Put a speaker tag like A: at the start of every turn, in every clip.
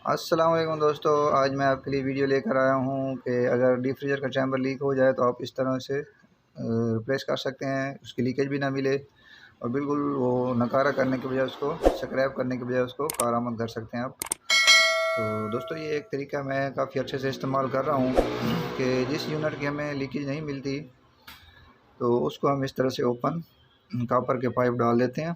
A: अस्सलाम वालेकुम दोस्तों, आज मैं आपके लिए वीडियो लेकर आया हूँ कि अगर डीप फ्रीज़र का चैम्बर लीक हो जाए तो आप इस तरह से रिप्लेस कर सकते हैं, उसकी लीकेज भी ना मिले और बिल्कुल वो नकारा करने के बजाय उसको स्क्रैप करने के बजाय उसको कारआमद कर सकते हैं आप। तो दोस्तों ये एक तरीका मैं काफ़ी अच्छे से इस्तेमाल कर रहा हूँ कि जिस यूनिट की हमें लीकेज नहीं मिलती तो उसको हम इस तरह से ओपन कॉपर के पाइप डाल देते हैं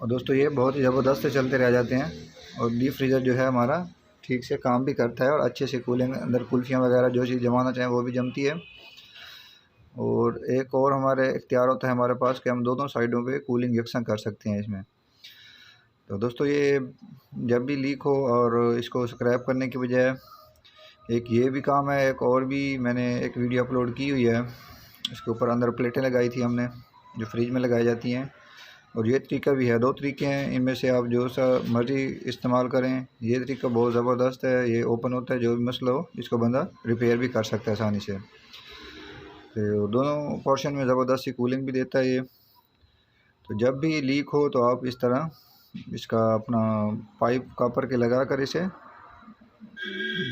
A: और दोस्तों ये बहुत ही ज़बरदस्त से चलते रह जाते हैं और डीप फ्रीज़र जो है हमारा ठीक से काम भी करता है और अच्छे से कूलिंग अंदर कुल्फ़ियाँ वगैरह जो चीज़ जमाना चाहें वो भी जमती है। और एक और हमारे इख्तियार होता है हमारे पास कि हम दोनों साइडों पे कूलिंग यकसा कर सकते हैं इसमें। तो दोस्तों ये जब भी लीक हो और इसको स्क्रैप करने की बजाय एक ये भी काम है, एक और भी मैंने एक वीडियो अपलोड की हुई है। इसके ऊपर अंदर प्लेटें लगाई थी हमने जो फ्रिज में लगाई जाती हैं और ये तरीका भी है। 2 तरीके हैं, इनमें से आप जो सा मर्ज़ी इस्तेमाल करें। ये तरीका बहुत ज़बरदस्त है, ये ओपन होता है जो भी मसला हो इसको बंदा रिपेयर भी कर सकता है आसानी से। तो दोनों पोर्शन में ज़बरदस्त सी कूलिंग भी देता है ये। तो जब भी लीक हो तो आप इस तरह इसका अपना पाइप कॉपर के लगा कर इसे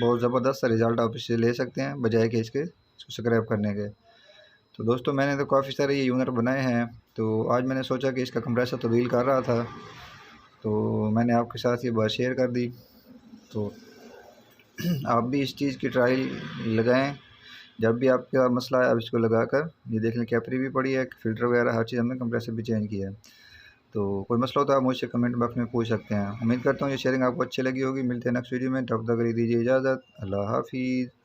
A: बहुत ज़बरदस्त सा रिज़ल्ट आप इससे ले सकते हैं बजाय कि इसको स्क्रैप करने के। तो दोस्तों मैंने तो काफ़ी सारे ये यूनिट बनाए हैं, तो आज मैंने सोचा कि इसका कंप्रेसर तब्दील कर रहा था तो मैंने आपके साथ ये बात शेयर कर दी। तो आप भी इस चीज़ की ट्रायल लगाएं। जब भी आपका मसला है आप इसको लगाकर ये देख लें, कैपरी भी पड़ी है, फ़िल्टर वगैरह हर चीज़ हमने कंप्रेसर भी चेंज किया है। तो कोई मसला हो तो आप मुझसे कमेंट बॉक्स में पूछ सकते हैं। उम्मीद करता हूँ ये शेयरिंग आपको अच्छी लगी होगी। मिलते हैं नेक्स्ट वीडियो में, तब तक के लिए दीजिए इजाज़त। अल्लाह हाफ़िज़।